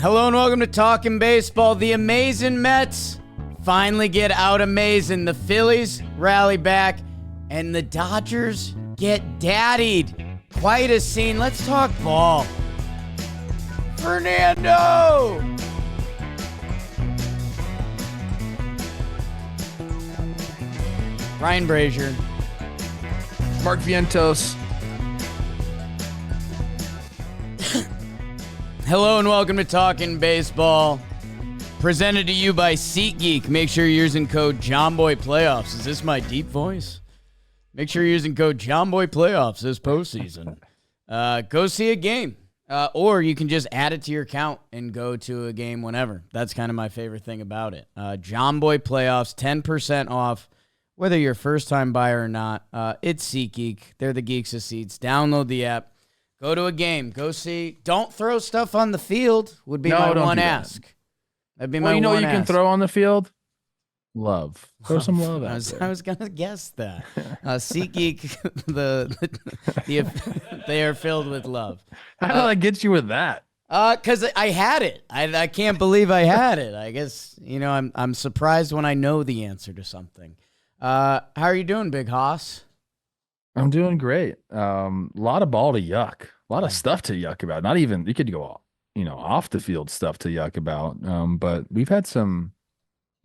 Hello and welcome to Talkin Baseball. The amazing Mets finally get out amazing. The Phillies rally back and the Dodgers get daddied. Quite a scene. Let's talk ball. Fernando! Ryan Brazier. Mark Vientos. Hello and welcome to Talkin Baseball. Presented to you by SeatGeek. Make sure you're using code JOHNBOYPlayoffs. Is this my deep voice? Make sure you're using code JOHNBOYPlayoffs this postseason. Go see a game. Or you can just add it to your account and go to a game whenever. That's kind of my favorite thing about it. JOHNBOY Playoffs, 10% off, whether you're a first-time buyer or not. It's SeatGeek. They're the geeks of seats. Download the app. Go to a game. Go see. Don't throw stuff on the field would be my one ask. That'd be my one ask. You can throw on the field? Love. Throw some love out there. I was going to guess that. SeatGeek, they are filled with love. How did I get you with that? Because I had it. I can't believe I had it. I guess, I'm surprised when I know the answer to something. How are you doing, Big Hoss? I'm doing great. A lot of ball to yuck. A lot of stuff to yuck about. Not even, you could go, off the field stuff to yuck about. But we've had some,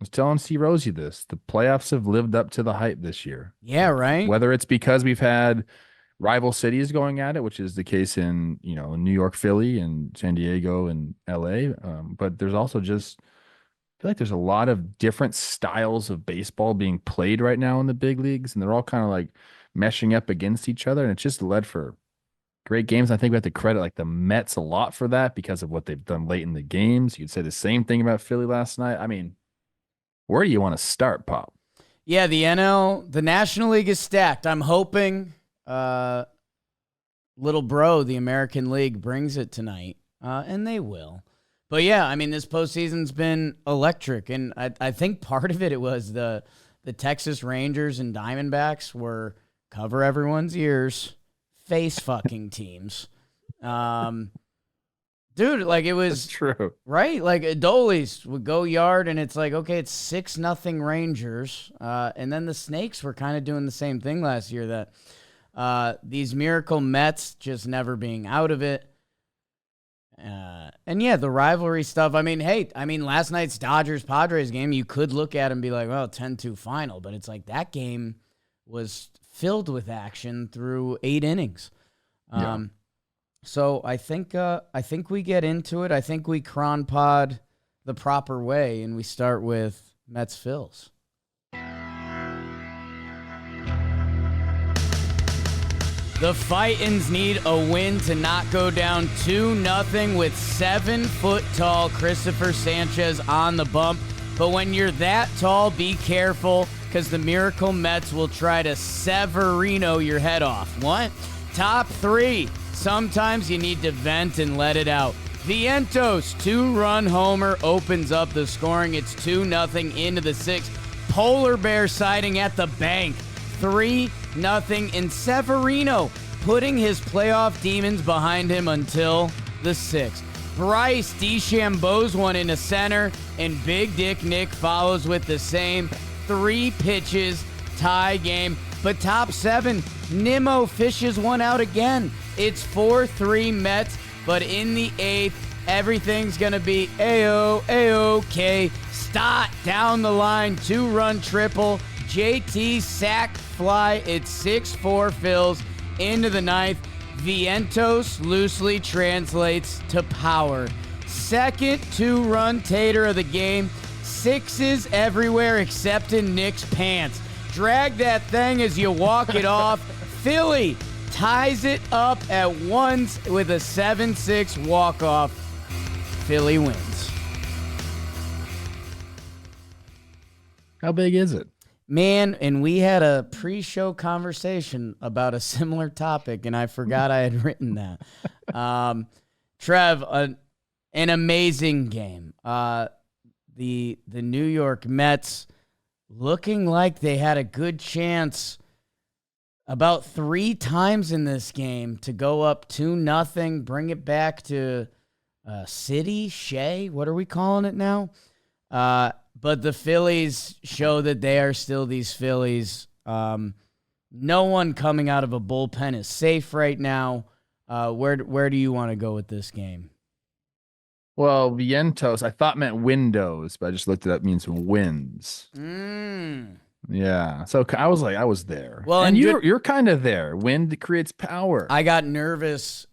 I was telling C. Rosie this, the playoffs have lived up to the hype this year. Yeah, right. Whether it's because we've had rival cities going at it, which is the case in, New York, Philly, and San Diego and LA. But there's also just, I feel like there's a lot of different styles of baseball being played right now in the big leagues. And they're all kind of like meshing up against each other, and it's just led for great games. I think we have to credit like the Mets a lot for that because of what they've done late in the games. You could say the same thing about Philly last night. I mean, where do you want to start, Pop? Yeah, the National League is stacked. I'm hoping little bro, the American League, brings it tonight, and they will. But yeah, I mean, this postseason's been electric, and I think part of it was the Texas Rangers and Diamondbacks were cover everyone's ears, face fucking teams. Dude, like it was That's true. Right? Like Adolis would go yard and it's like, okay, it's 6-0 Rangers. And then the Snakes were kind of doing the same thing last year, that these miracle Mets just never being out of it. And yeah, the rivalry stuff. I mean, last night's Dodgers-Padres game, you could look at and be like, well, 10-2 final, but it's like that game was filled with action through 8 innings. Yeah. So I think we get into it. I think we cron pod the proper way, and we start with Mets Phils. The Fightins need a win to not go down 2-0 with 7-foot-tall Christopher Sanchez on the bump. But when you're that tall, be careful, because the Miracle Mets will try to Severino your head off. What? Top 3. Sometimes you need to vent and let it out. Vientos, 2-run homer, opens up the scoring. It's 2-0 into the 6th. Polar Bear sighting at the bank. 3-0 in Severino, putting his playoff demons behind him until the 6th. Bryce DeChambeau's one into center, and Big Dick Nick follows with the same. 3 pitches, tie game. But top 7, Nimmo fishes one out again. It's 4-3 Mets, but in the 8th, everything's going to be A-OK. Stott down the line, 2-run triple. JT sack fly. It's 6-4 Phils into the 9th. Vientos loosely translates to power. Second 2-run tater of the game. 6s everywhere except in Nick's pants. Drag that thing as you walk it off. Philly ties it up at once with a 7-6 walk-off. Philly wins. How big is it? Man, and we had a pre-show conversation about a similar topic, and I forgot I had written that. Trev, an amazing game. The New York Mets looking like they had a good chance about 3 times in this game to go up 2-0, bring it back to City, Shea, what are we calling it now? But the Phillies show that they are still these Phillies. No one coming out of a bullpen is safe right now. Where do you want to go with this game? Well, vientos, I thought meant windows, but I just looked it up, means wins. Mm. Yeah. So I was like, I was there. Well, And and you're kind of there. Wind creates power. I got nervous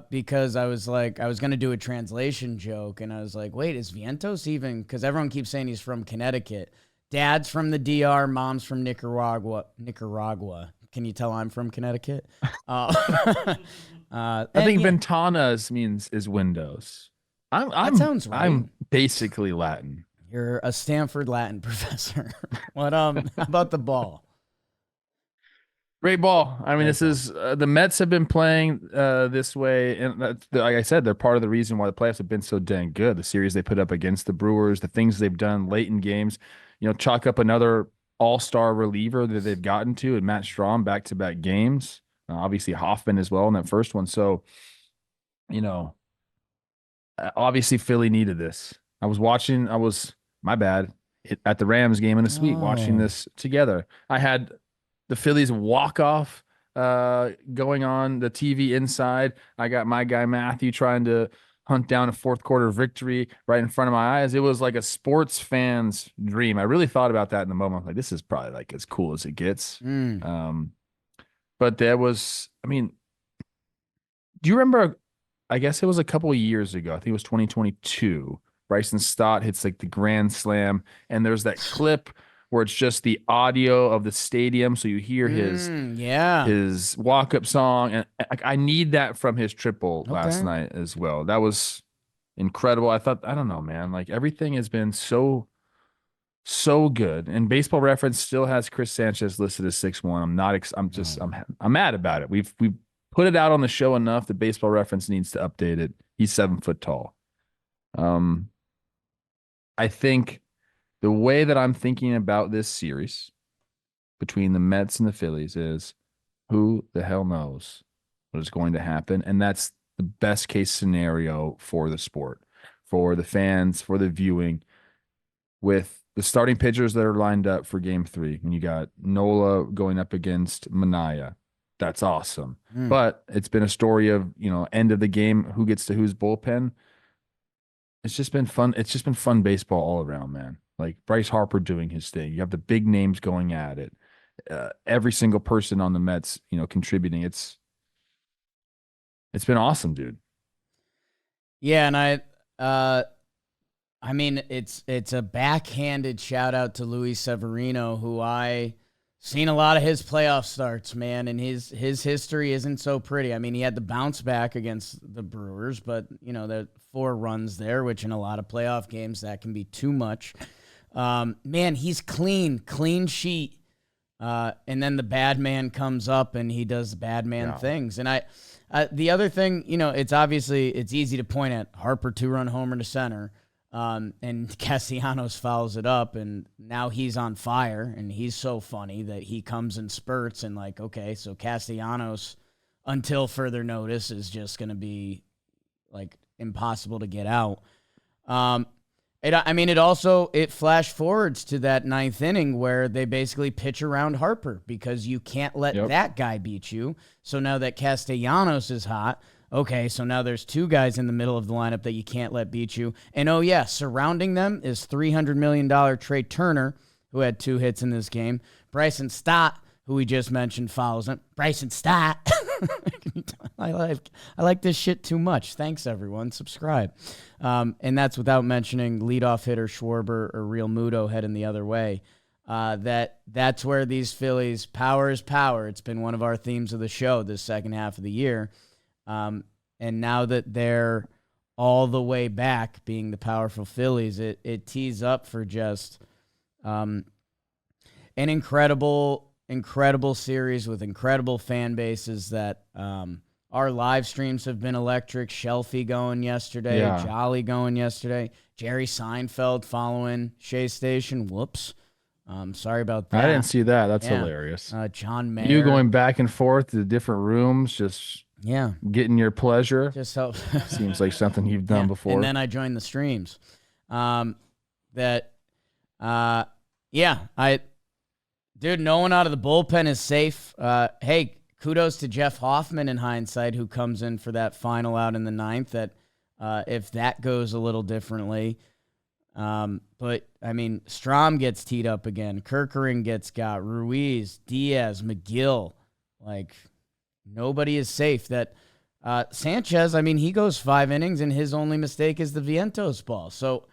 because I was like, I was going to do a translation joke, and I was like, wait, is Vientos even? Because everyone keeps saying he's from Connecticut. Dad's from the DR, mom's from Nicaragua. Nicaragua. Can you tell I'm from Connecticut? I think yeah, ventanas means is windows. I'm that I'm sounds right. I'm basically Latin. You're a Stanford Latin professor. What how about the ball? Great ball. I mean, Great this ball. is the Mets have been playing this way, and like I said, they're part of the reason why the playoffs have been so dang good. The series they put up against the Brewers, the things they've done late in games, chalk up another all-star reliever that they've gotten to, and Matt Strahm back-to-back games. Obviously Hoffman as well in that first one. So, you know, obviously Philly needed this. I was my bad at the Rams game in the suite watching Oh. this together. I had the Phillies walk off going on the TV inside. I got my guy Matthew trying to hunt down a fourth quarter victory right in front of my eyes. It was like a sports fan's dream. I really thought about that in the moment. Like, this is probably like as cool as it gets. Mm. But there was, I mean, do you remember? I guess it was a couple of years ago. I think it was 2022. Bryson Stott hits like the grand slam, and there's that clip where it's just the audio of the stadium, so you hear Yeah. his walk up song, and I need that from his triple last Okay. night as well. That was incredible. I don't know, man. Like everything has been so good, and Baseball Reference still has Chris Sanchez listed as 6'1". I'm not. I'm just. Oh. I'm mad about it. We've put it out on the show enough that Baseball Reference needs to update it. He's 7 foot tall. Um, I think the way that I'm thinking about this series between the Mets and the Phillies is who the hell knows what is going to happen, and that's the best case scenario for the sport, for the fans, for the viewing, with the starting pitchers that are lined up for game 3. When you got Nola going up against Manaya, that's awesome. Mm. But it's been a story of, end of the game, who gets to whose bullpen. It's just been fun. It's just been fun baseball all around, man. Like Bryce Harper doing his thing. You have the big names going at it. Every single person on the Mets, contributing. It's been awesome, dude. Yeah, and I mean, it's a backhanded shout out to Luis Severino, who I seen a lot of his playoff starts, man, and his history isn't so pretty. I mean, he had the bounce back against the Brewers, but the 4 runs there, which in a lot of playoff games that can be too much. Man, he's clean sheet. And then the bad man comes up and he does bad man things. And the other thing, it's easy to point at Harper 2-run homer to center. And Castellanos fouls it up, and now he's on fire, and he's so funny that he comes in spurts, and like, okay, so Castellanos, until further notice, is just going to be like impossible to get out. It flash forwards to that 9th inning where they basically pitch around Harper because you can't let that guy beat you. So now that Castellanos is hot, okay, so now there's 2 guys in the middle of the lineup that you can't let beat you. And oh yeah, surrounding them is $300 million Trey Turner, who had 2 hits in this game. Bryson Stott, who we just mentioned, follows him. Bryson Stott. I like this shit too much. Thanks, everyone. Subscribe. And that's without mentioning leadoff hitter Schwarber or Real Muto heading the other way. That's where these Phillies, power is power. It's been one of our themes of the show this second half of the year. And now that they're all the way back, being the powerful Phillies, it tees up for just an incredible series with incredible fan bases that our live streams have been electric. Shelfie going yesterday, Jolly going yesterday, Jerry Seinfeld following Shea Station. Whoops. Sorry about that. I didn't see that. That's hilarious. John Mayer. You going back and forth to different rooms, just Yeah. getting your pleasure. Just helps. Seems like something you've done before. And then I joined the streams. That, yeah, dude, no one out of the bullpen is safe. Hey, kudos to Jeff Hoffman in hindsight, who comes in for that final out in the ninth. That if that goes a little differently, but I mean, Strom gets teed up again. Kerkering gets got. Ruiz, Diaz, McGill, like nobody is safe. That Sanchez, I mean, he goes 5 innings and his only mistake is the Vientos ball. So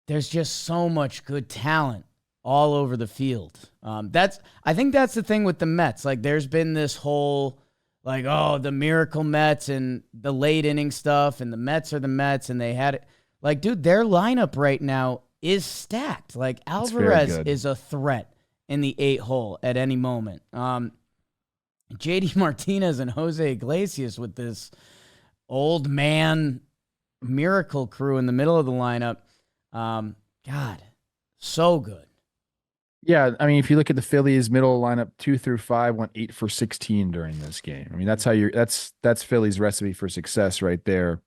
there's just so much good talent all over the field. I think that's the thing with the Mets. Like, there's been this whole, like, oh, the miracle Mets and the late inning stuff, and the Mets are the Mets, and they had it. Like, dude, their lineup right now is stacked. Like, Alvarez is a threat in the 8-hole at any moment. JD Martinez and Jose Iglesias with this old man miracle crew in the middle of the lineup. God, so good. Yeah, I mean, if you look at the Phillies middle lineup, 2 through 5 went 8 for 16 during this game. I mean, that's Philly's recipe for success right there.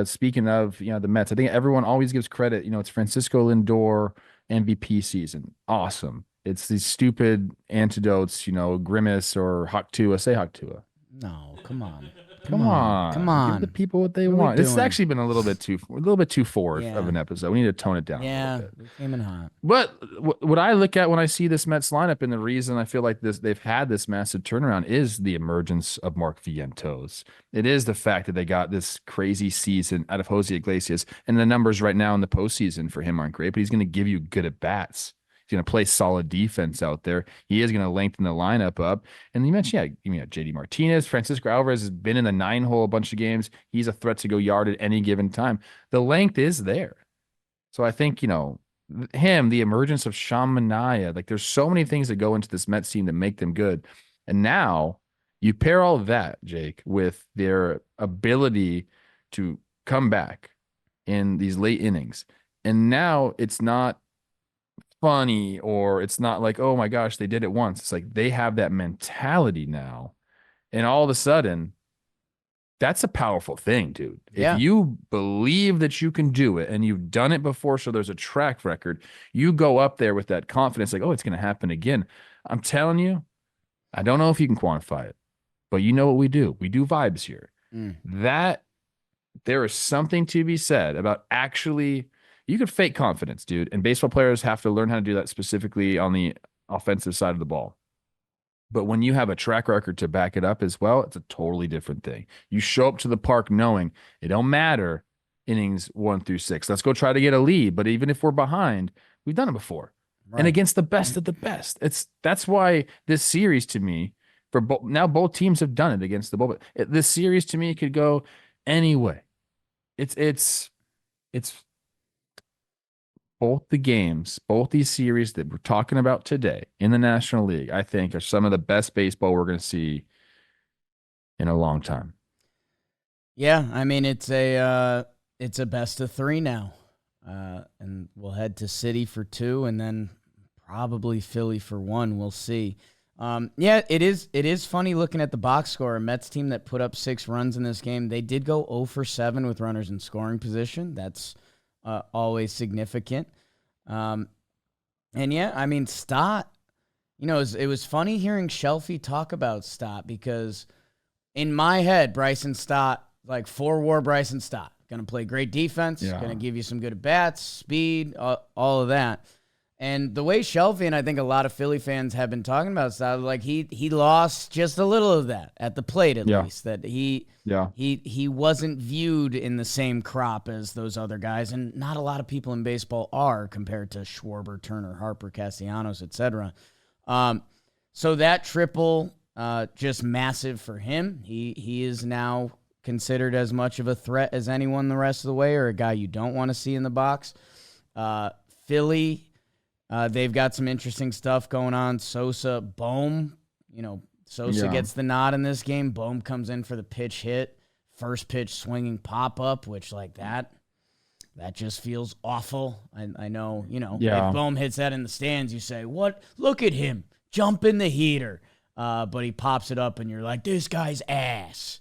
Speaking of, the Mets, I think everyone always gives credit. It's Francisco Lindor MVP season. Awesome. It's these stupid antidotes, Grimace or Hawk-Tua. Say Hawk-Tua. No, come on. Come on. Give the people what they want. It's actually been a little bit too forward of an episode. We need to tone it down a little bit. We came in hot. But what I look at when I see this Mets lineup, and the reason I feel like they've had this massive turnaround, is the emergence of Mark Vientos. It is the fact that they got this crazy season out of Jose Iglesias, and the numbers right now in the postseason for him aren't great, but he's going to give you good at bats. He's going to play solid defense out there. He is going to lengthen the lineup up. And you mentioned, JD Martinez, Francisco Alvarez has been in the 9-hole a bunch of games. He's a threat to go yard at any given time. The length is there. So I think, the emergence of Sean Manaea, like there's so many things that go into this Mets team that make them good. And now you pair all of that, Jake, with their ability to come back in these late innings. And now it's not funny, or it's not like, oh my gosh, they did it once. It's like they have that mentality now, and all of a sudden that's a powerful thing, dude. If you believe that you can do it and you've done it before, so there's a track record, you go up there with that confidence, like, oh, it's going to happen again. I'm telling you, I don't know if you can quantify it, but you know what we do vibes here. That there is something to be said about actually, you could fake confidence, dude. And baseball players have to learn how to do that, specifically on the offensive side of the ball. But when you have a track record to back it up as well, it's a totally different thing. You show up to the park knowing it don't matter innings 1 through 6. Let's go try to get a lead. But even if we're behind, we've done it before. Right. And against the best of the best. That's why this series, to me, now both teams have done it against the bullpen. This series, to me, could go any way. It's both the games, both these series that we're talking about today in the National League, I think, are some of the best baseball we're going to see in a long time. Yeah, I mean, it's a best of 3 now, and we'll head to City for 2, and then probably Philly for 1. We'll see. It is funny looking at the box score. A Mets team that put up 6 runs in this game, they did go 0 for 7 with runners in scoring position. That's always significant. And I mean, Stott, it was funny hearing Shelfie talk about Stott, because in my head, Bryson Stott, like 4-WAR Bryson Stott, going to play great defense, going to give you some good at-bats, speed, all of that. And the way Shelfie and I think a lot of Philly fans have been talking about Stott, like he lost just a little of that at the plate, at least, that he wasn't viewed in the same crop as those other guys, and not a lot of people in baseball are, compared to Schwarber, Turner, Harper, Castellanos, etc. So that triple, just massive for him. He is now considered as much of a threat as anyone the rest of the way, or a guy you don't want to see in the box. Philly, they've got some interesting stuff going on. Sosa, Bohm, Sosa gets the nod in this game. Bohm comes in for the pitch hit, first pitch swinging pop-up, which that just feels awful. I know, if Bohm hits that in the stands, you say, what? Look at him, jumping the heater. but he pops it up, and you're like, this guy's ass,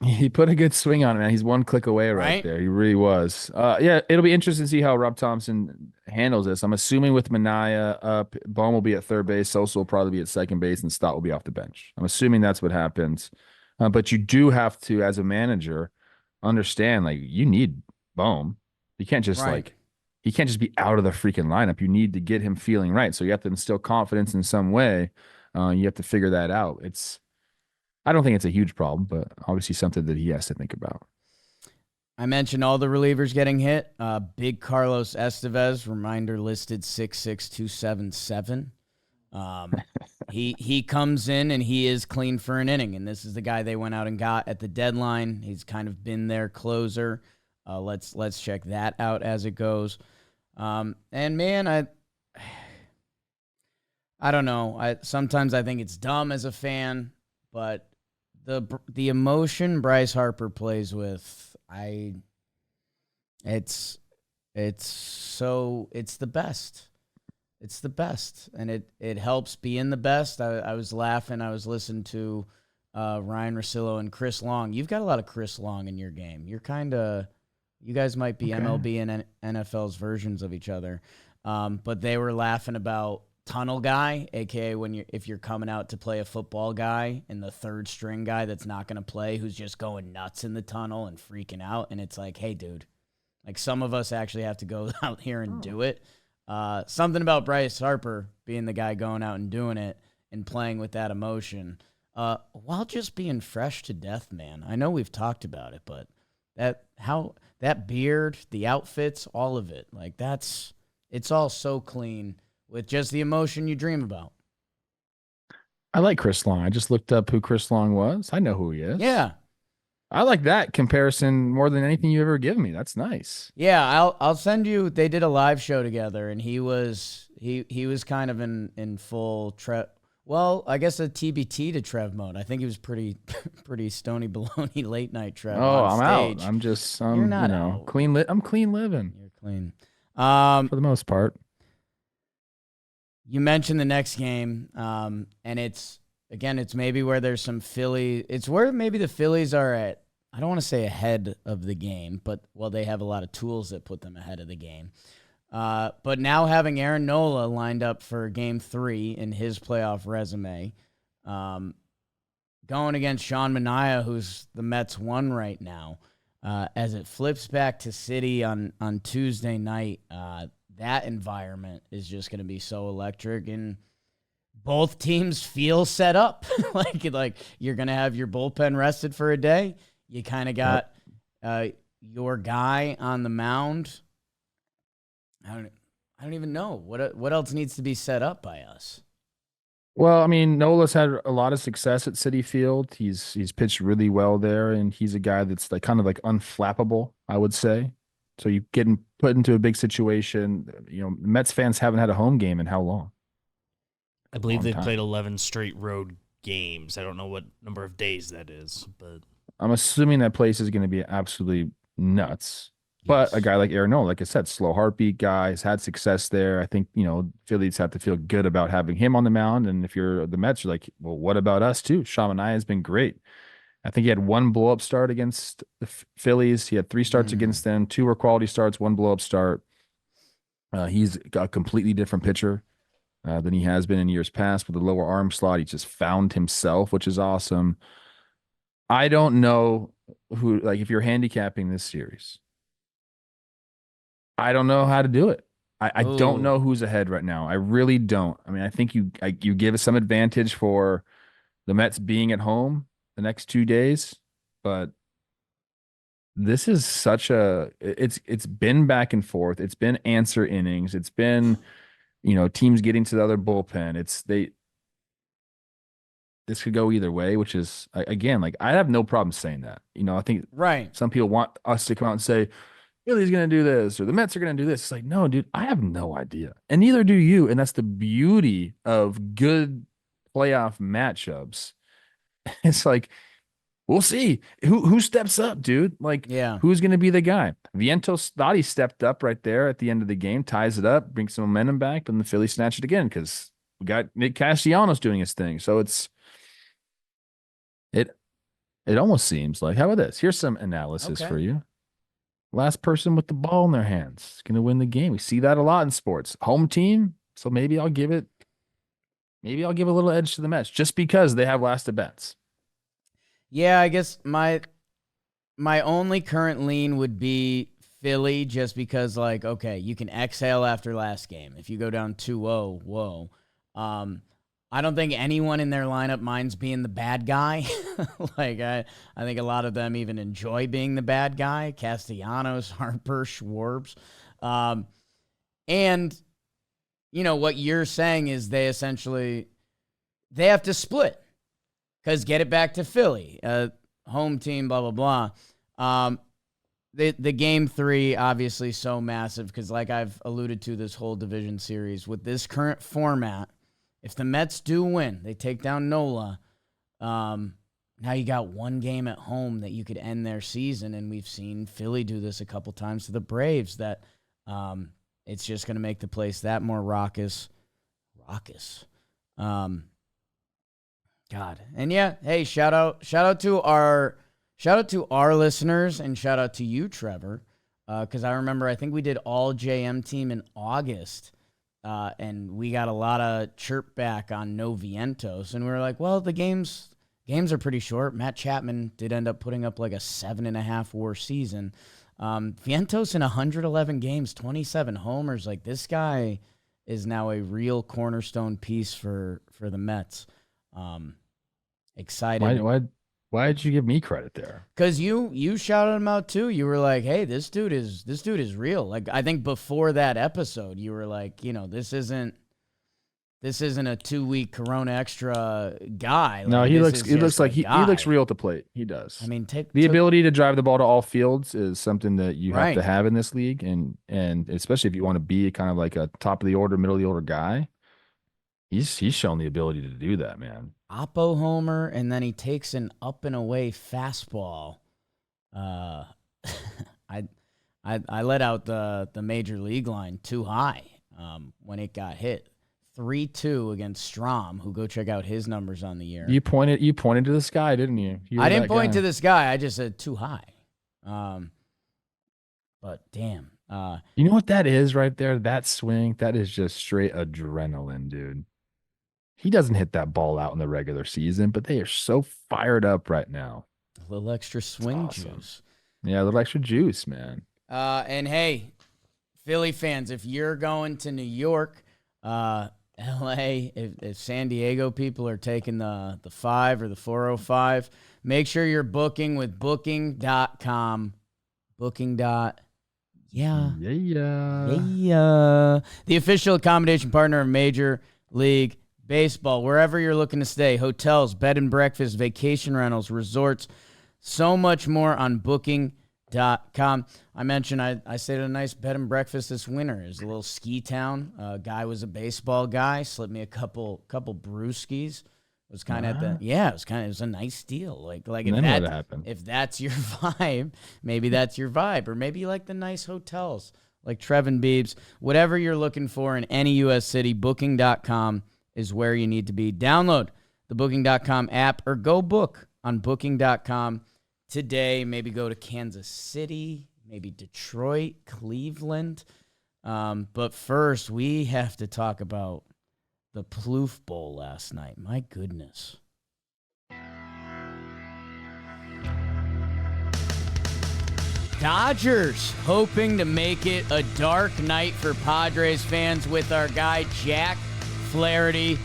He put a good swing on it, man. He's one click away right right? there. He really was. Yeah, it'll be interesting to see how Rob Thompson handles this. I'm assuming with Mania up, Bohm will be at third base, Sosa will probably be at second base, and Stott will be off the bench. I'm assuming that's what happens. But you do have to, as a manager, understand like you need Bohm. You can't just Right. like he can't just be out of the freaking lineup. You need to get him feeling right. So you have to instill confidence in some way. You have to figure that out. I don't think it's a huge problem, but obviously something that he has to think about. I mentioned all the relievers getting hit. Big Carlos Estevez, reminder listed 66277. He comes in and he is clean for an inning, and this is the guy they went out and got at the deadline. He's kind of been their closer. Let's check that out as it goes. And man, I don't know. Sometimes I think it's dumb as a fan, but the emotion Bryce Harper plays with, it's the best. It's the best, and it helps being the best. I was laughing. I was listening to Ryan Russillo and Chris Long. You've got a lot of Chris Long in your game. You guys might be MLB and NFL's versions of each other. But they were laughing about tunnel guy, aka if you're coming out to play a football guy and the third string guy that's not going to play, who's just going nuts in the tunnel and freaking out. And it's like, hey, dude, like some of us actually have to go out here and do it. Something about Bryce Harper being the guy going out and doing it and playing with that emotion, while just being fresh to death, man. I know we've talked about it, but that beard, the outfits, all of it, like it's all so clean with just the emotion you dream about. I like Chris Long. I just looked up who Chris Long was. I know who he is. Yeah. I like that comparison more than anything you ever given me. That's nice. Yeah, I'll send you. They did a live show together, and he was kind of in full Trev. Well, I guess a TBT to Trev mode. I think he was pretty stony baloney late night Trev. Oh, on I'm stage. out. I'm just You're not out. clean I'm clean living You're clean. for the most part. You mentioned the next game, and it's maybe where there's some Philly. It's where maybe the Phillies are at. I don't want to say ahead of the game, but they have a lot of tools that put them ahead of the game. But now having Aaron Nola lined up for Game 3 in his playoff resume, going against Sean Manaea, who's the Mets 1 right now, as it flips back to City on Tuesday night. That environment is just going to be so electric, and both teams feel set up. like you're going to have your bullpen rested for a day. You kind of got your guy on the mound. I don't even know what else needs to be set up by us. Well, I mean, Nola's had a lot of success at Citi Field. He's pitched really well there, and he's a guy that's like kind of like unflappable, I would say. So you get put into a big situation. Mets fans haven't had a home game in how long? I believe they've time. played 11 straight road games. I don't know what number of days that is, but I'm assuming that place is going to be absolutely nuts. But a guy like Aaron Nola, like I said, slow heartbeat guy, has had success there. I think, Phillies have to feel good about having him on the mound. And if you're the Mets, you're like, well, what about us too? Sean Manaea has been great. I think he had one blow-up start against the Phillies. He had 3 starts against them. 2 were quality starts, 1 blow-up start. He's a completely different pitcher than he has been in years past with the lower arm slot. He just found himself, which is awesome. I don't know who, like, if you're handicapping this series, I don't know how to do it. I don't know who's ahead right now. I really don't. I mean, I think you give us some advantage for the Mets being at home the next 2 days, but this is it's been back and forth. It's been answer innings. It's been, teams getting to the other bullpen. This could go either way, which is, again, like, I have no problem saying that. I think some people want us to come out and say, Philly's going to do this or the Mets are going to do this. It's like, no, dude, I have no idea. And neither do you. And that's the beauty of good playoff matchups. It's like, we'll see who steps up, dude. Like, who's going to be the guy? Vientos thought he stepped up right there at the end of the game, ties it up, brings some momentum back, but then the Phillies snatch it again because we got Nick Castellanos doing his thing. So it's It it almost seems like, how about this? Here's some analysis Okay. for you. Last person with the ball in their hands is going to win the game. We see that a lot in sports. Home team, so maybe I'll give a little edge to the Mets just because they have last at bats. Yeah, I guess my only current lean would be Philly, just because, like, okay, you can exhale after last game. If you go down 2-0, whoa. I don't think anyone in their lineup minds being the bad guy. Like, I think a lot of them even enjoy being the bad guy. Castellanos, Harper, Schwartz. And, what you're saying is they have to split. Because get it back to Philly. Home team, blah, blah, blah. The game 3, obviously so massive, because like I've alluded to this whole division series, with this current format, if the Mets do win, they take down NOLA, now you got one game at home that you could end their season, and we've seen Philly do this a couple times to the Braves, that it's just going to make the place that more raucous. God. And yeah, hey, shout out to our listeners, and shout out to you, Trevor, because I remember, I think we did all JM team in August, and we got a lot of chirp back on no Vientos, and we were like, well, the games are pretty short. Matt Chapman did end up putting up like a 7.5 WAR season. Vientos in 111 games, 27 homers. Like, this guy is now a real cornerstone piece for the Mets. Excited. Why did you give me credit there? Because you shouted him out too. You were like, "Hey, this dude is real." Like, I think before that episode, you were like, this isn't a 2-week Corona Extra guy. Like, No, he looks real at the plate. He does. I mean, the ability to drive the ball to all fields is something that you have Right. to have in this league, and especially if you want to be kind of like a top of the order, middle of the order guy. He's shown the ability to do that, man. Oppo homer, and then he takes an up and away fastball. I let out the major league line too high when it got hit. 3-2 against Strom, who, go check out his numbers on the year. You pointed to the sky, didn't you? I didn't point to this guy. I just said too high. But damn. You know what that is right there? That swing, that is just straight adrenaline, dude. He doesn't hit that ball out in the regular season, but they are so fired up right now. A little extra swing awesome. juice. Yeah, a little extra juice, man. And hey, Philly fans, if you're going to New York, LA, if San Diego people are taking the 5 or the 405, make sure you're booking with booking.com. Yeah. The official accommodation partner of Major League Baseball. Wherever you're looking to stay, hotels, bed and breakfast, vacation rentals, resorts, so much more on booking.com. I mentioned I stayed at a nice bed and breakfast this winter. It was a little ski town. Guy was a baseball guy, slipped me a couple brewskis. It was kind of it was a nice deal. Like if that's your vibe, maybe that's your vibe, or maybe you like the nice hotels like Trev and Beebs. Whatever you're looking for in any U.S. city, booking.com is where you need to be. Download the booking.com app or go book on booking.com today. Maybe go to Kansas City, maybe Detroit, Cleveland. But first, we have to talk about the Plouffe Bowl last night. My goodness. Dodgers hoping to make it a dark night for Padres fans with our guy Jack Flaherty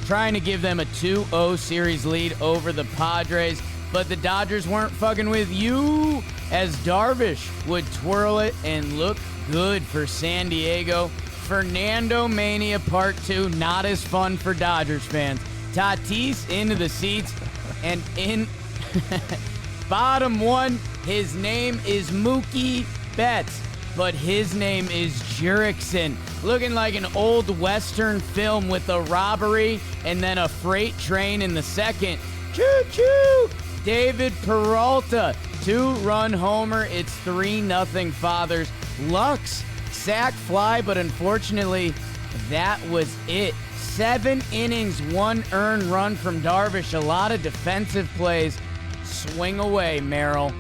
trying to give them a 2-0 series lead over the Padres. But the Dodgers weren't fucking with you, as Darvish would twirl it and look good for San Diego. Fernando Mania Part 2, not as fun for Dodgers fans. Tatis into the seats, and in bottom one, his name is Mookie Betts, but his name is Jurickson. Looking like an old Western film with a robbery and then a freight train in the second. Choo-choo! David Peralta, 2-run homer. It's 3-0 Fathers. Lux, sack fly, but unfortunately, that was it. 7 innings, 1 earned run from Darvish. A lot of defensive plays. Swing away, Merrill.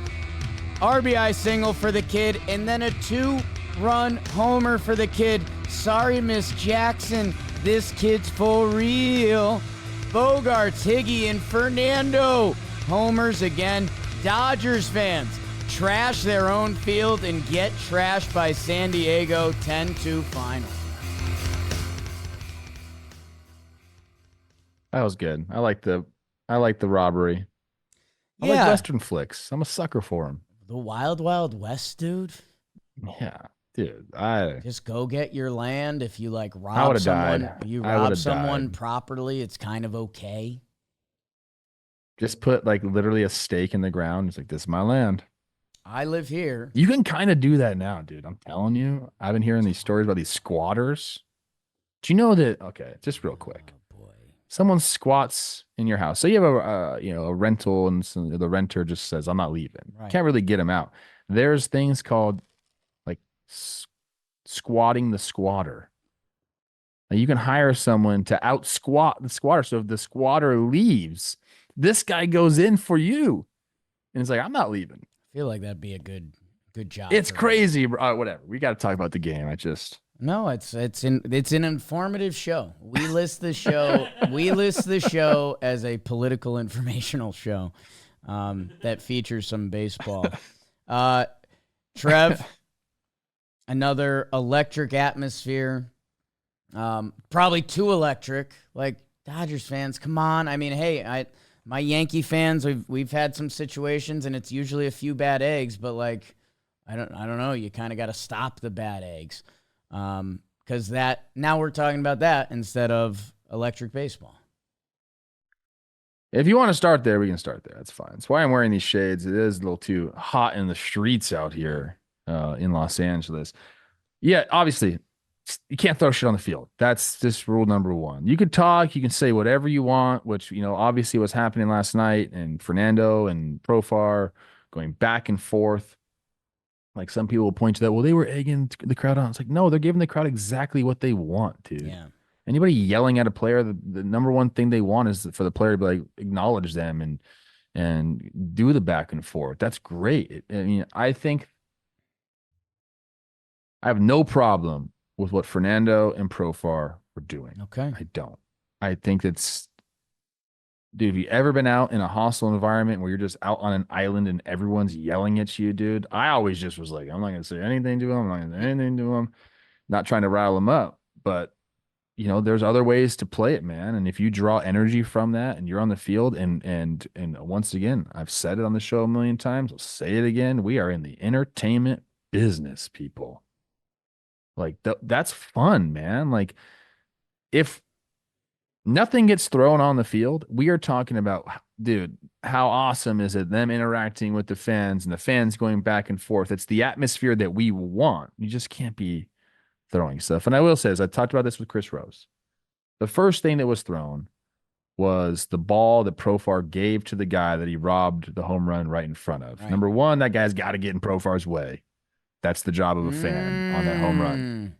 RBI single for the kid, and then a 2-run homer for the kid. Sorry, Miss Jackson. This kid's for real. Bogarts, Higgy, and Fernando. Homers again. Dodgers fans trash their own field and get trashed by San Diego. 10-2 final. That was good. I like the robbery. I like Western flicks. I'm a sucker for them. The Wild Wild West, dude. Yeah, dude. I just go get your land. If you like rob someone, you rob someone properly, it's kind of okay. Just put like literally a stake in the ground. It's like, this is my land. I live here. You can kind of do that now, dude. I'm telling you. I've been hearing these stories about these squatters. Do you know that? Okay, just real quick. Oh, boy. Someone squats in your house. So you have a rental, and the renter just says, "I'm not leaving." Right. Can't really get him out. There's things called like squatting the squatter. Now, you can hire someone to out squat the squatter. So if the squatter leaves, this guy goes in for you, and it's like, I'm not leaving. I feel like that'd be a good job. It's crazy. Whatever. We got to talk about the game. No, it's an informative show. We list the show as a political informational show that features some baseball. Trev, another electric atmosphere. Probably too electric. Like, Dodgers fans, come on. I mean, hey, my Yankee fans, we've had some situations, and it's usually a few bad eggs, but like, I don't know. You kind of got to stop the bad eggs. Because now we're talking about that instead of electric baseball. If you want to start there, we can start there. That's fine. That's why I'm wearing these shades. It is a little too hot in the streets out here in Los Angeles. Yeah, obviously, you can't throw shit on the field. That's just rule number one. You can talk, you can say whatever you want, which, obviously was happening last night, and Fernando and Profar going back and forth. Like, some people will point to that, well, they were egging the crowd on. It's like, no, they're giving the crowd exactly what they want, dude. Yeah. Anybody yelling at a player, the number one thing they want is for the player to be like, acknowledge them and do the back and forth. That's great. I mean, I think I have no problem with what Fernando and Profar were doing. Okay. I don't. I think dude, have you ever been out in a hostile environment where you're just out on an island and everyone's yelling at you, dude? I always just was like, I'm not going to say anything to him. I'm not going to say anything to him. Not trying to rile him up, but there's other ways to play it, man. And if you draw energy from that and you're on the field and once again, I've said it on the show a million times, I'll say it again. We are in the entertainment business, people. Like, that's fun, man. Like, if nothing gets thrown on the field, we are talking about, dude, how awesome is it, them interacting with the fans and the fans going back and forth. It's the atmosphere that we want. You just can't be throwing stuff. And I will say, as I talked about this with Chris Rose, the first thing that was thrown was the ball that Profar gave to the guy that he robbed the home run right in front of. Right. Number one, that guy's got to get in Profar's way. That's the job of a fan on that home run.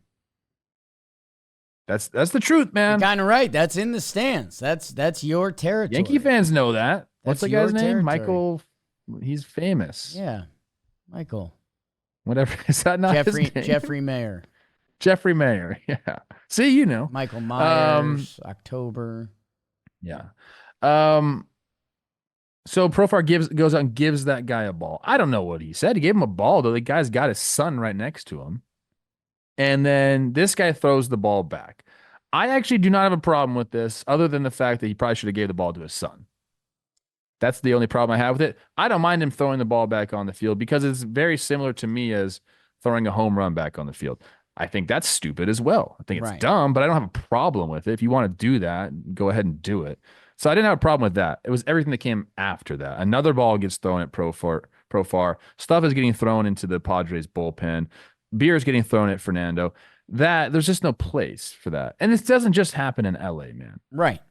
That's the truth, man. You're kind of right. That's in the stands. That's your territory. Yankee fans know that. What's the guy's name? Michael. He's famous. Yeah, Michael. Whatever. Is that not his name? Jeffrey Mayer. Jeffrey Mayer. Yeah. See, Michael Myers. October. Yeah. So Profar goes out and gives that guy a ball. I don't know what he said. He gave him a ball, though. The guy's got his son right next to him. And then this guy throws the ball back. I actually do not have a problem with this, other than the fact that he probably should have gave the ball to his son. That's the only problem I have with it. I don't mind him throwing the ball back on the field because it's very similar to me as throwing a home run back on the field. I think that's stupid as well. I think it's dumb, but I don't have a problem with it. If you want to do that, go ahead and do it. So I didn't have a problem with that. It was everything that came after that. Another ball gets thrown at Profar. Stuff is getting thrown into the Padres bullpen. Beer is getting thrown at Fernando. There's just no place for that. And this doesn't just happen in LA, man. Right.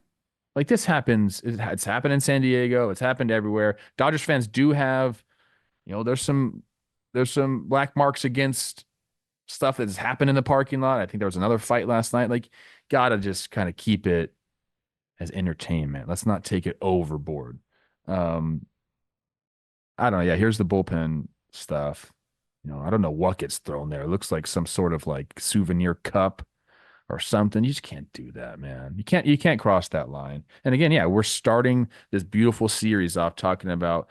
Like, this happens. It's happened in San Diego. It's happened everywhere. Dodgers fans do have, there's some black marks against stuff that has happened in the parking lot. I think there was another fight last night. Like, got to just kind of keep it as entertainment. Let's not take it overboard. I don't know. Yeah, here's the bullpen stuff. I don't know what gets thrown there. It looks like some sort of like souvenir cup or something. You just can't do that, man. You can't cross that line. And again, yeah, we're starting this beautiful series off talking about,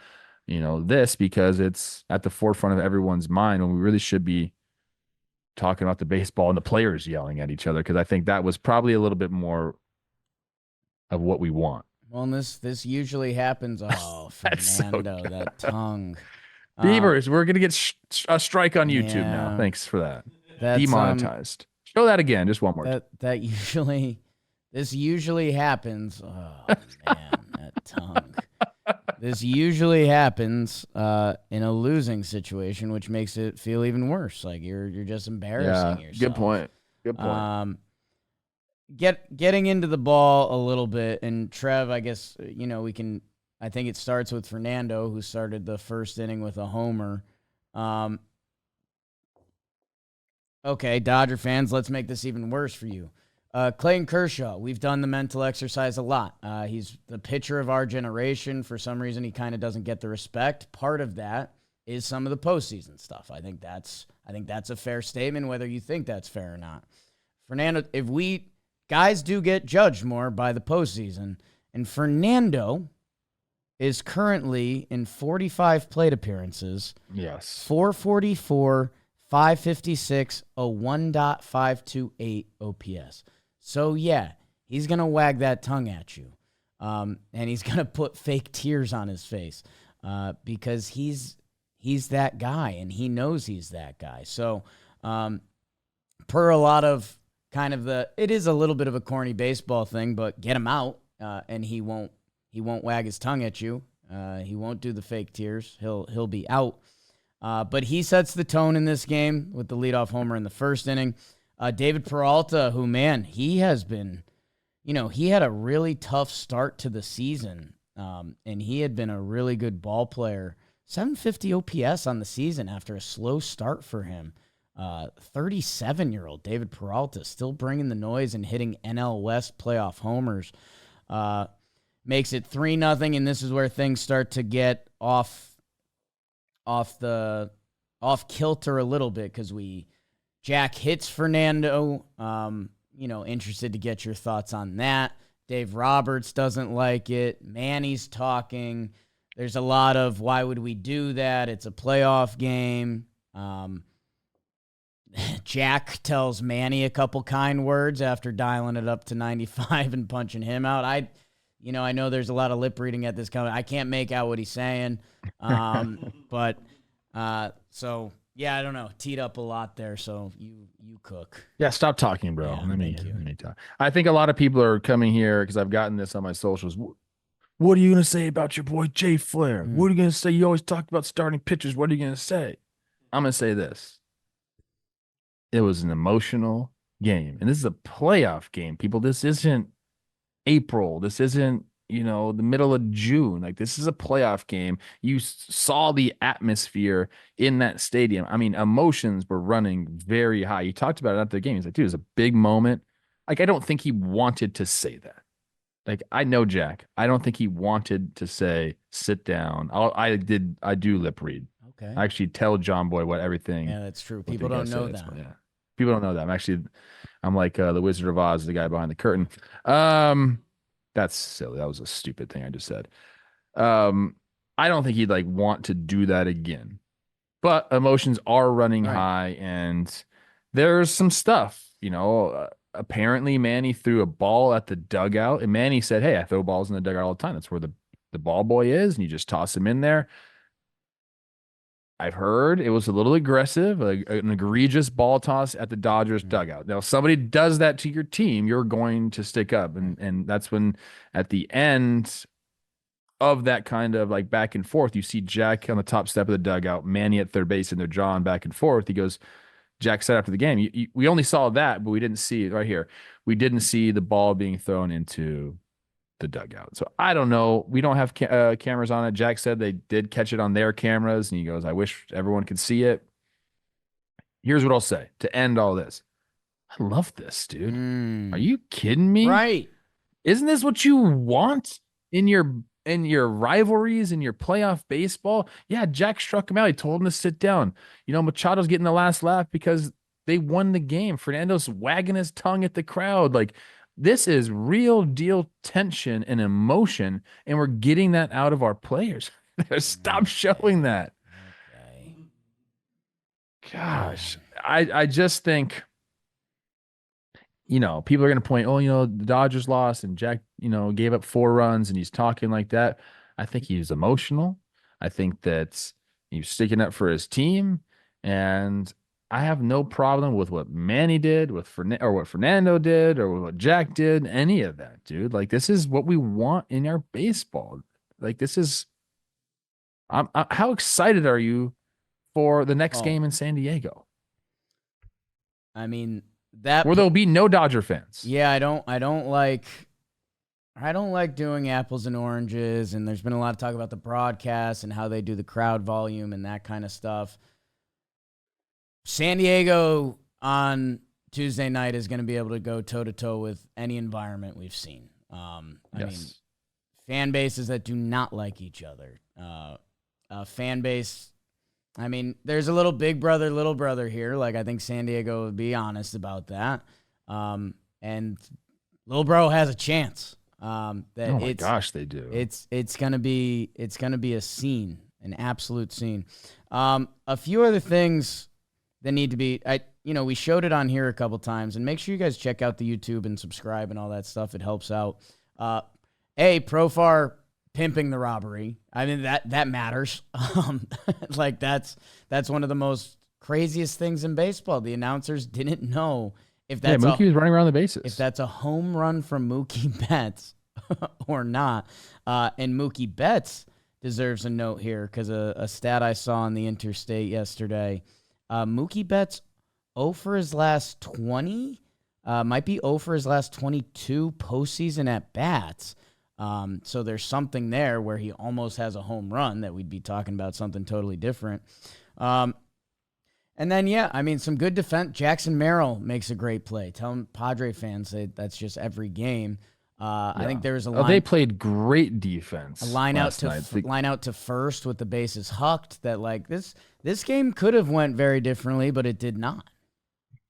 this because it's at the forefront of everyone's mind when we really should be talking about the baseball and the players yelling at each other, because I think that was probably a little bit more of what we want. Well, and this usually happens. Oh, Fernando, so that tongue. Beavers, we're gonna get a strike on YouTube yeah. now. Thanks for that. That's Demonetized. Show that again, just one more. This usually happens. Oh man, that tongue. This usually happens in a losing situation, which makes it feel even worse. Like you're just embarrassing yourself. Good point. Good point. Getting into the ball a little bit, and Trev, I guess we can. I think it starts with Fernando, who started the first inning with a homer. Okay, Dodger fans, let's make this even worse for you. Clayton Kershaw, we've done the mental exercise a lot. He's the pitcher of our generation. For some reason, he kind of doesn't get the respect. Part of that is some of the postseason stuff. I think that's a fair statement, whether you think that's fair or not. Fernando, guys do get judged more by the postseason, and Fernando is currently in 45 plate appearances. Yes. 444, 556, a 1.528 OPS. So, yeah, he's going to wag that tongue at you. And he's going to put fake tears on his face because he's that guy, and he knows he's that guy. So, per a lot of kind of it is a little bit of a corny baseball thing, but get him out, and he won't wag his tongue at you. He won't do the fake tears. He'll be out. But he sets the tone in this game with the leadoff homer in the first inning. David Peralta, who, man, he has been, he had a really tough start to the season, and he had been a really good ball player. 750 OPS on the season after a slow start for him. 37-year-old David Peralta still bringing the noise and hitting NL West playoff homers. Makes it 3-0, and this is where things start to get off kilter a little bit because Jack hits Fernando. Interested to get your thoughts on that. Dave Roberts doesn't like it. Manny's talking. There's a lot of why would we do that? It's a playoff game. Jack tells Manny a couple kind words after dialing it up to 95 and punching him out. I know there's a lot of lip reading at this comment. I can't make out what he's saying. But so yeah, I don't know. Teed up a lot there. So you cook. Yeah, stop talking, bro. Yeah, let me talk. I think a lot of people are coming here because I've gotten this on my socials. What are you going to say about your boy Jay Flair? What are you going to say? You always talk about starting pitchers. What are you going to say? I'm going to say this. It was an emotional game. And this is a playoff game, people. This isn't April. This isn't, the middle of June. Like, this is a playoff game. You saw the atmosphere in that stadium. I mean, emotions were running very high. He talked about it after the game. He's like, dude, it was a big moment. Like, I don't think he wanted to say that. Like, I know Jack. I don't think he wanted to say, sit down. I do lip read. Okay. I actually tell John Boy what everything. Yeah, that's true. People don't know that. Yeah. People don't know that. I'm like the Wizard of Oz, the guy behind the curtain. That's silly. That was a stupid thing I just said. I don't think he'd want to do that again. But emotions are running high, and there's some stuff. Apparently Manny threw a ball at the dugout, and Manny said, "Hey, I throw balls in the dugout all the time. That's where the ball boy is, and you just toss him in there." I've heard it was a little aggressive, an egregious ball toss at the Dodgers dugout. Now, if somebody does that to your team, you're going to stick up. And that's when, at the end of that kind of back and forth, you see Jack on the top step of the dugout, Manny at third base, and they're drawing back and forth. He goes, Jack said after the game, we only saw that, but we didn't see it right here. We didn't see the ball being thrown into the dugout. So I don't know. We don't have cameras on it. Jack said they did catch it on their cameras, and he goes, I wish everyone could see it. Here's what I'll say to end all this. I love this, dude. Are Mm, you kidding me? right. Isn't this what you want in your rivalries in your playoff baseball? Yeah, Jack struck him out. He told him to sit down. Machado's getting the last laugh because they won the game. Fernando's wagging his tongue at the crowd. Like, this is real deal tension and emotion, and we're getting that out of our players. Stop showing Okay. that. Okay. Gosh, Man. I just think people are going to point, oh, the Dodgers lost and Jack, gave up 4 runs and he's talking like that. I think he's emotional. I think that he's sticking up for his team. And I have no problem with what Manny did, or what Fernando did, or what Jack did, any of that, dude. Like, this is what we want in our baseball. Like, this is, how excited are you for the next Oh, game in San Diego, I mean that. where there'll be no Dodger fans? Yeah, I don't like doing apples and oranges, and there's been a lot of talk about the broadcast and how they do the crowd volume and that kind of stuff. San Diego on Tuesday night is going to be able to go toe-to-toe with any environment we've seen. I mean, fan bases that do not like each other. Fan base, I mean, there's a little big brother, little brother here. Like, I think San Diego would be honest about that. And Lil Bro has a chance. Oh my gosh, they do. It's gonna be a scene, an absolute scene. A few other things that need to be, we showed it on here a couple times, and make sure you guys check out the YouTube and subscribe and all that stuff. It helps out. Profar pimping the robbery. I mean, that matters. Like, that's one of the most craziest things in baseball. The announcers didn't know if that's Mookie was running around the bases. if that's a home run from Mookie Betts or not. And Mookie Betts deserves a note here because a stat I saw on the interstate yesterday. Mookie Betts 0 for his last 20, might be 0 for his last 22 postseason at bats. So there's something there where he almost has a home run that we'd be talking about something totally different. And then, yeah, I mean, some good defense. Jackson Merrill makes a great play. Tell Padre fans that that's just every game. I think there was a line. They played great defense. A line out to first with the bases hucked. That, like, this game could have went very differently, but it did not.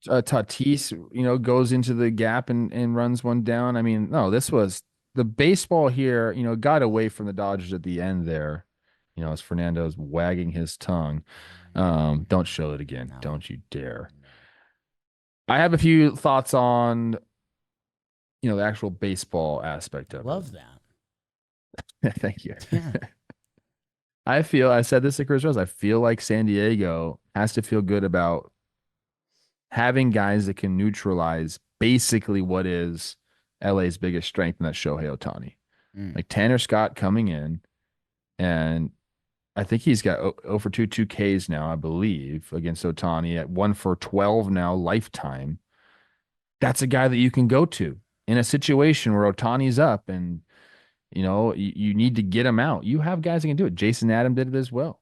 Tatis, goes into the gap and runs one down. I mean, no, this was the baseball here. Got away from the Dodgers at the end there. As Fernando's wagging his tongue. Don't show it again. No. Don't you dare. I have a few thoughts on, the actual baseball aspect of Love it. that. Thank you. Yeah. I said this to Chris Rose. I feel like San Diego has to feel good about having guys that can neutralize basically what is LA's biggest strength, and that's Shohei Ohtani. Like Tanner Scott coming in, and I think he's got 0 for 2 Ks now, I believe, against Ohtani at 1 for 12 now, lifetime. That's a guy that you can go to in a situation where Ohtani's up and, you need to get him out. You have guys that can do it. Jason Adam did it as well.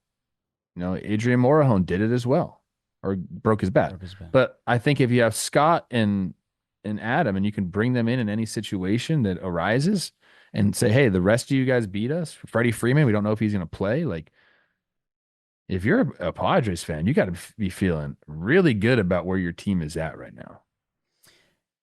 Adrian Morejon did it as well, or broke his bat. But I think if you have Scott and Adam and you can bring them in any situation that arises and say, hey, the rest of you guys beat us. Freddie Freeman, we don't know if he's going to play. Like, if you're a Padres fan, you got to be feeling really good about where your team is at right now.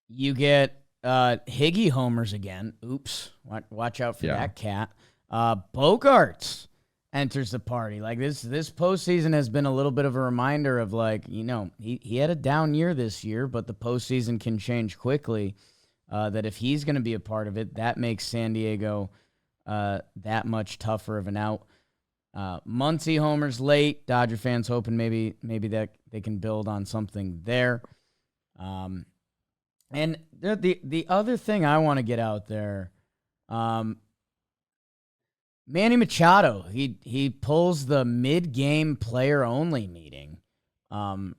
You get Higgy homers again. Oops. Watch out for that cat. Bogarts enters the party. Like, this postseason has been a little bit of a reminder of, like, he had a down year this year, but the postseason can change quickly. That if he's going to be a part of it, that makes San Diego that much tougher of an out. Muncy homers late. Dodger fans hoping maybe that they can build on something there. And the other thing I want to get out there, Manny Machado, he pulls the mid-game player-only meeting.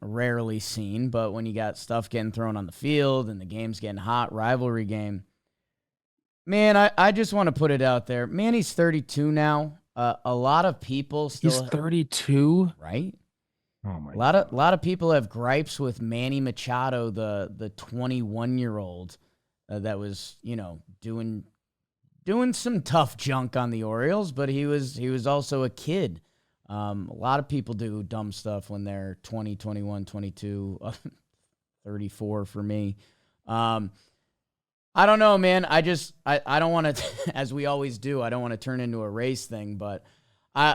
Rarely seen, but when you got stuff getting thrown on the field and the game's getting hot, rivalry game. Man, I just want to put it out there. Manny's 32 now. A lot of people still. He's 32, right? Oh my A lot of people have gripes with Manny Machado, the 21-year-old that was, doing some tough junk on the Orioles, but he was also a kid. A lot of people do dumb stuff when they're 20, 21, 22, 34 for me. I don't know, man. I don't want to, as we always do, I don't want to turn into a race thing, but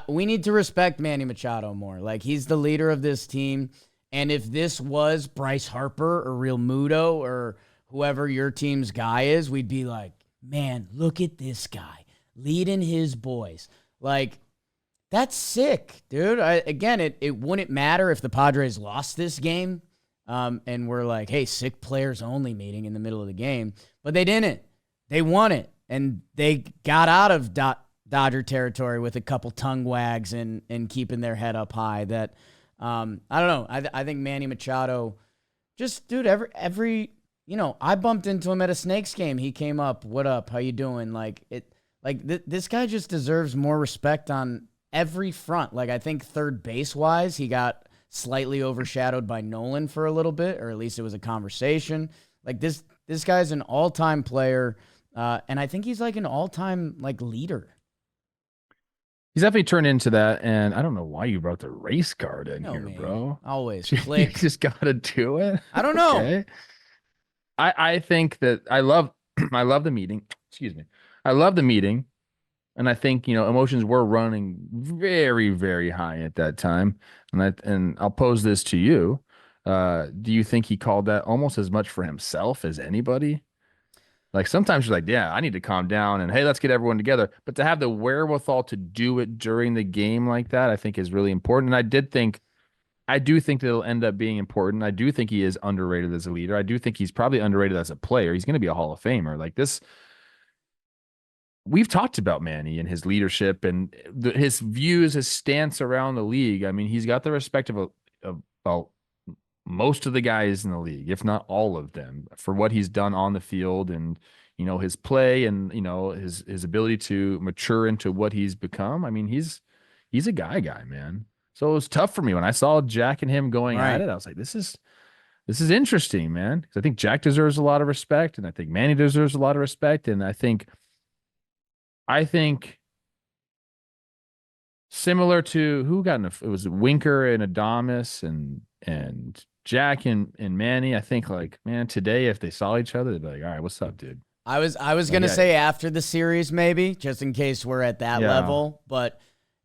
we need to respect Manny Machado more. Like, he's the leader of this team, and if this was Bryce Harper or Real Muto or whoever your team's guy is, we'd be like, man, look at this guy leading his boys. Like, that's sick, dude. Again, it wouldn't matter if the Padres lost this game and we're like, hey, sick players only meeting in the middle of the game. But they didn't. They won it, and they got out of Dodger territory with a couple tongue wags and keeping their head up high. That I don't know. I think Manny Machado, just, dude, every I bumped into him at a Snakes game. He came up, what up? How you doing? This guy just deserves more respect on every front. Like, I think third base wise, he got slightly overshadowed by Nolan for a little bit, or at least it was a conversation. Like, this guy's an all-time player, and I think he's like an all-time leader. He's definitely turned into that, and I don't know why you brought the race card in here, man. bro. Always You click. just gotta do it. I don't know. Okay. I think that I love the meeting. Excuse me. I love the meeting. And I think, emotions were running very, very high at that time. And I'll pose this to you. Do you think he called that almost as much for himself as anybody? Like, sometimes you're like, yeah, I need to calm down and, hey, let's get everyone together. But to have the wherewithal to do it during the game like that, I think is really important. And I do think that it'll end up being important. I do think he is underrated as a leader. I do think he's probably underrated as a player. He's going to be a Hall of Famer. Like this, we've talked about Manny and his leadership and his views, his stance around the league. I mean, he's got the respect of most of the guys in the league, if not all of them, for what he's done on the field and, his play and, his ability to mature into what he's become. I mean, he's a guy, man. So it was tough for me when I saw Jack and him going at it. I was like, this is interesting, man. Because I think Jack deserves a lot of respect, and I think Manny deserves a lot of respect, and I think similar to who got it was Winker and Adames and Jack and Manny. I think, like, man, today if they saw each other, they'd be like, all right, what's up, dude? I was gonna say after the series, maybe, just in case we're at that level, but.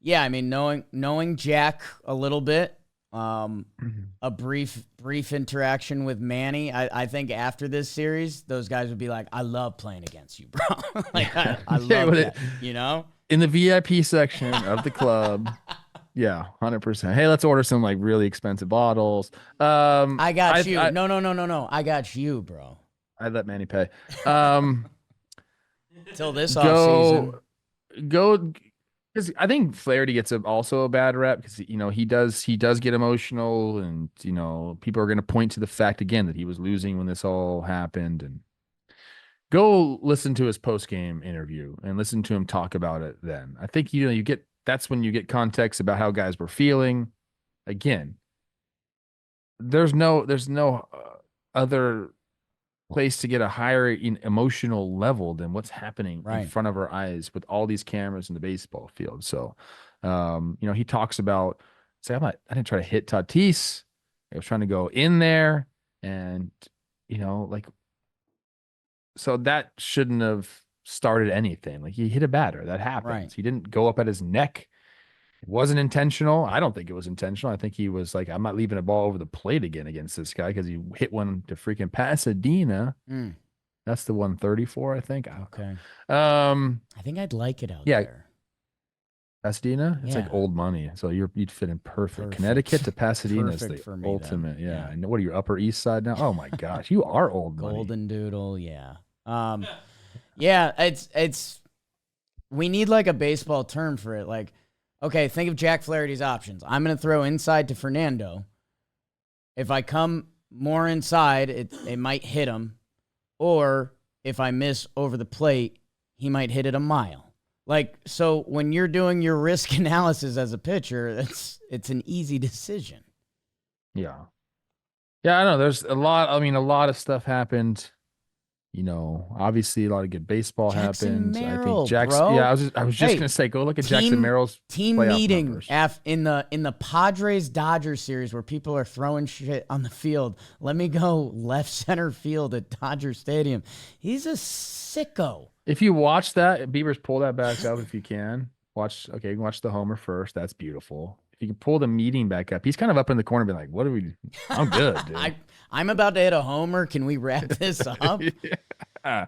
Yeah, I mean, knowing Jack a little bit, a brief interaction with Manny, I think after this series, those guys would be like, I love playing against you, bro. I love that, In the VIP section of the club. Yeah, 100%. Hey, let's order some really expensive bottles. I got you. No. I got you, bro. I let Manny pay. Till this offseason. Go. Because I think Flaherty gets also a bad rep because he does get emotional, and people are going to point to the fact again that he was losing when this all happened. And go listen to his post game interview and listen to him talk about it. Then I think that's when you get context about how guys were feeling. Again, there's no other place to get a higher emotional level than what's happening in front of our eyes with all these cameras in the baseball field. So, he talks about, I didn't try to hit Tatis. I was trying to go in there and, so that shouldn't have started anything. Like, he hit a batter. That happens. Right. He didn't go up at his neck. It wasn't intentional. I don't think it was intentional. I think he was like, I'm not leaving a ball over the plate again against this guy because he hit one to freaking Pasadena. That's the 134, I think. Okay. I think I'd like it out there. Pasadena? It's like old money. So you'd fit in perfect. Connecticut to Pasadena is the ultimate. Yeah. And what are you, Upper East Side now? Oh my gosh, you are old money. Golden Doodle, yeah. Yeah, it's we need a baseball term for it. Like, okay, think of Jack Flaherty's options. I'm going to throw inside to Fernando. If I come more inside, it might hit him. Or if I miss over the plate, he might hit it a mile. So when you're doing your risk analysis as a pitcher, it's an easy decision. Yeah. Yeah, I know. There's a lot. I mean, a lot of stuff happened. Obviously a lot of good baseball Jackson happened. I think Merrill, Jackson. Yeah, bro. I was just gonna Hey, say, go look at Jackson team Merrill's team playoff meeting numbers. in the Padres Dodgers series where people are throwing shit on the field. Let me go left center field at Dodger Stadium. He's a sicko. If you watch that, Beavers, pull that back up if you can. Watch the homer first. That's beautiful. If you can pull the meeting back up, he's kind of up in the corner, being like, "What are we? I'm good, dude." I'm about to hit a homer. Can we wrap this up? Yeah.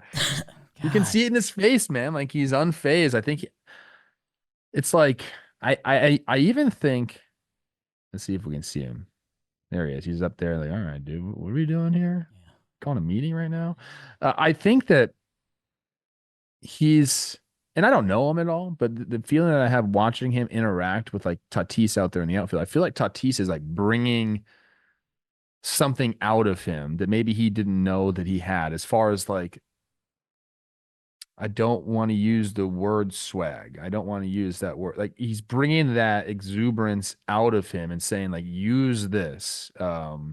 You can see it in his face, man. Like he's unfazed. I think it's like I even think. Let's see if we can see him. There he is. He's up there. Like, all right, dude, what are we doing here? Yeah. Calling a meeting right now? I think that he's, and I don't know him at all, but the feeling that I have watching him interact with like Tatis out there in the outfield, I feel like Tatis is like bringing something out of him that maybe he didn't know that he had, as far as like, I don't want to use the word swag. I don't want to use that word. Like he's bringing that exuberance out of him and saying like, use this. Because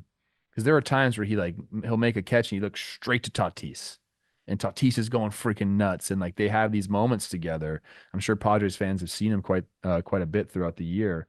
there are times where he'll make a catch and he looks straight to Tatis, and Tatis is going freaking nuts, and like they have these moments together. I'm sure Padres fans have seen him quite a bit throughout the year.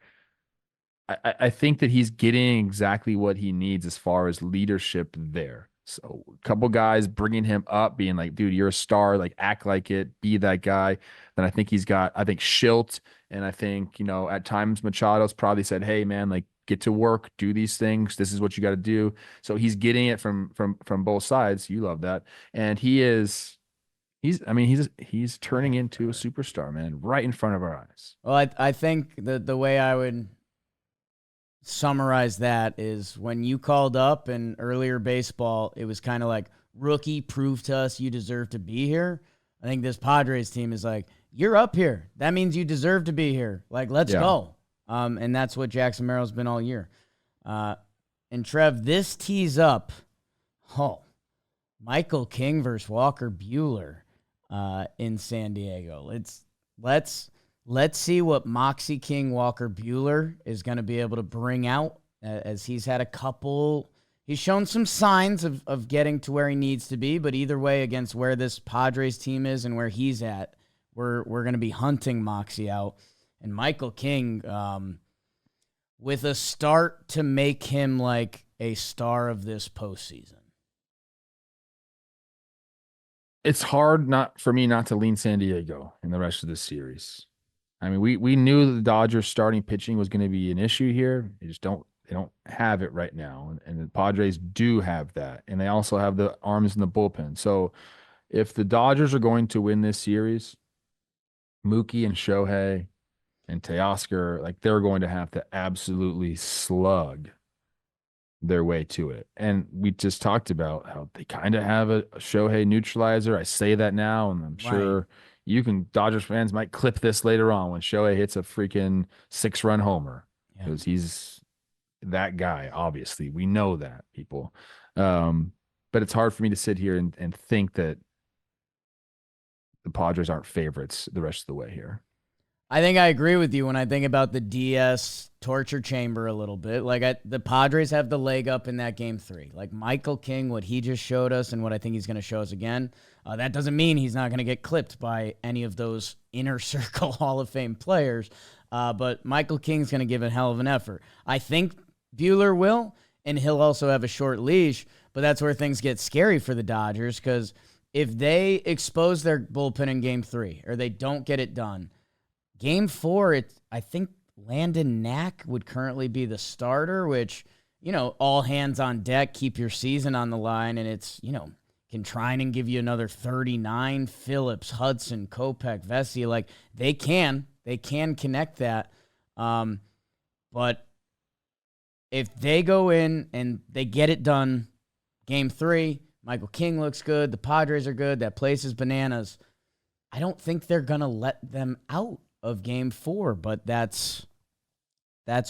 I think that he's getting exactly what he needs as far as leadership there. So a couple guys bringing him up, being like, dude, you're a star, like act like it, be that guy. Then I think I think Schilt, and I think, at times Machado's probably said, hey man, like get to work, do these things. This is what you got to do. So he's getting it from both sides. You love that. And he's turning into a superstar, man, right in front of our eyes. Well, I think the way I would summarize that is when you called up in earlier baseball, it was kind of like, rookie, prove to us you deserve to be here. I think this Padres team is like, you're up here. That means you deserve to be here. Like, let's go. And that's what Jackson Merrill's been all year. And Trev, this tees up, Michael King versus Walker Buehler in San Diego. Let's see what Moxie King Walker Buehler is going to be able to bring out, as he's had he's shown some signs of getting to where he needs to be, but either way, against where this Padres team is and where he's at, we're going to be hunting Moxie out. And Michael King, with a start to make him like a star of this postseason. It's hard for me not to lean San Diego in the rest of the series. I mean, we knew the Dodgers starting pitching was going to be an issue here. They don't have it right now. And the Padres do have that. And they also have the arms in the bullpen. So if the Dodgers are going to win this series, Mookie and Shohei and Teoscar, like they're going to have to absolutely slug their way to it. And we just talked about how they kind of have a Shohei neutralizer. I say that now, and I'm sure Dodgers fans might clip this later on when Shohei hits a freaking 6-run homer, because he's that guy. Obviously, we know that, people. But it's hard for me to sit here and think that the Padres aren't favorites the rest of the way here. I think I agree with you when I think about the DS torture chamber a little bit. Like the Padres have the leg up in that game 3. Like Michael King, what he just showed us and what I think he's going to show us again, that doesn't mean he's not going to get clipped by any of those inner circle Hall of Fame players. But Michael King's going to give a hell of an effort. I think Buehler will, and he'll also have a short leash, but that's where things get scary for the Dodgers, because if they expose their bullpen in game 3 or they don't get it done, game 4, I think Landon Knack would currently be the starter, which, all hands on deck, keep your season on the line, and it's, can try and give you another 39. Phillips, Hudson, Kopech, Vesey, like they can connect that. But if they go in and they get it done, game 3, Michael King looks good, the Padres are good, that place is bananas, I don't think they're going to let them out of game 4, but that's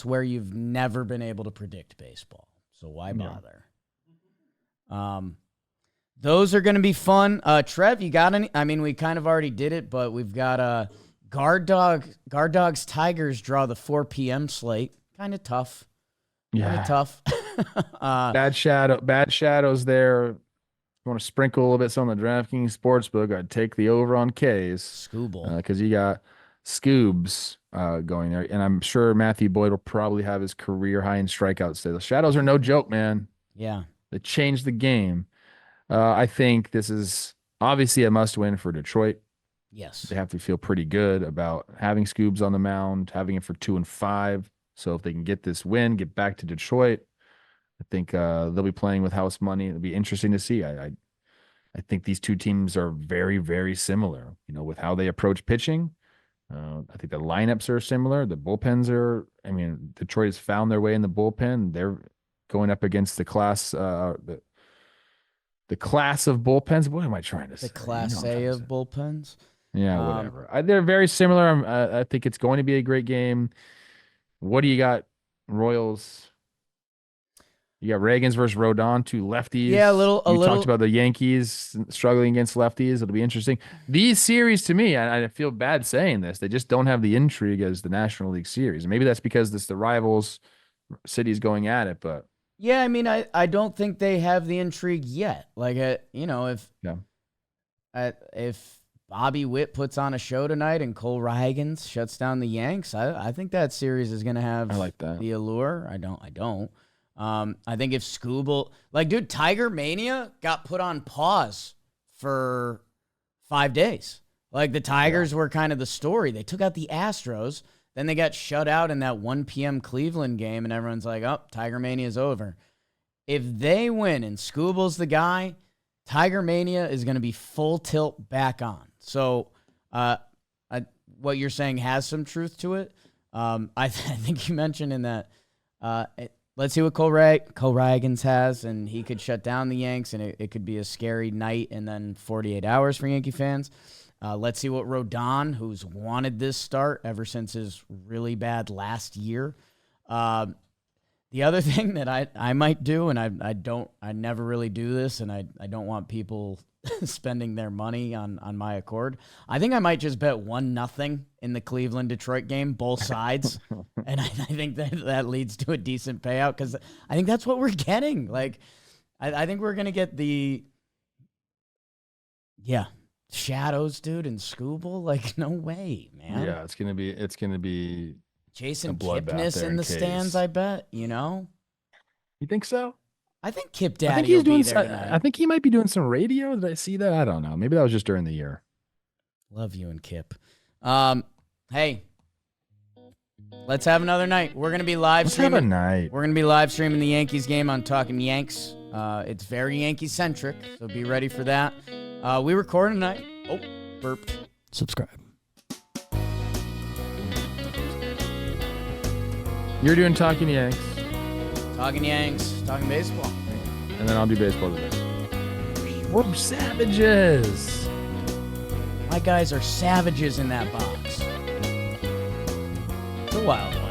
where you've never been able to predict baseball. So why bother? Those are going to be fun. Trev, you got any? I mean, we kind of already did it, but we've got Guard Dogs Tigers draw the 4 p.m. slate. Kind of tough. Kind of tough. Bad shadows there. You want to sprinkle a little bit on the DraftKings Sportsbook, I'd take the over on K's. Scooble. Because you got Scoobs going there. And I'm sure Matthew Boyd will probably have his career high in strikeouts today. The Shadows are no joke, man. Yeah. They changed the game. I think this is obviously a must win for Detroit. Yes. They have to feel pretty good about having Scoobs on the mound, having it for 2-5. So if they can get this win, get back to Detroit, I think they'll be playing with house money. It'll be interesting to see. I think these two teams are very, very similar, with how they approach pitching. I think the lineups are similar. The bullpens are, Detroit has found their way in the bullpen. They're going up against the class, the class of bullpens. What am I trying to say? The class A of bullpens. Yeah, whatever. They're very similar. I think it's going to be a great game. What do you got, Royals? You got Reagans versus Rodon, two lefties. Yeah, You talked about the Yankees struggling against lefties. It'll be interesting. These series, to me, I feel bad saying this, they just don't have the intrigue as the National League Series. Maybe that's because it's the rivals, cities going at it. But yeah, I don't think they have the intrigue yet. Like, if Bobby Witt puts on a show tonight and Cole Reagans shuts down the Yanks, I think that series is going to have the allure. I don't. I think if Scooble, dude, Tiger Mania got put on pause for 5 days. The Tigers were kind of the story. They took out the Astros, then they got shut out in that 1 p.m. Cleveland game, and everyone's like, oh, Tiger Mania's over. If they win and Scooble's the guy, Tiger Mania is going to be full tilt back on. So what you're saying has some truth to it. I think you mentioned in that let's see what Cole Reagans has, and he could shut down the Yanks, and it could be a scary night and then 48 hours for Yankee fans. Let's see what Rodon, who's wanted this start ever since his really bad last year. The other thing that I might do, and I never really do this, and I don't want people spending their money on my accord. I think I might just bet 1-0 in the Cleveland-Detroit game, both sides. And I think that leads to a decent payout because I think that's what we're getting. I think we're going to get Shadows, dude, and Scooble. No way, man. Yeah, it's going to be Jason Kipnis in the stands, I bet, You think so? I think Kip Daddy will be there tonight. I think he might be doing some radio. Did I see that? I don't know. Maybe that was just during the year. Love you and Kip. Hey, let's have another night. We're going to be live streaming. Let's have a night. We're going to be live streaming the Yankees game on Talkin Yanks. It's very Yankee-centric, so be ready for that. We record tonight. Oh, burped. Subscribe. You're doing Talkin Yanks. Talkin Yanks, talking baseball. And then I'll do baseball today. We're savages. My guys are savages in that box. It's a while, though.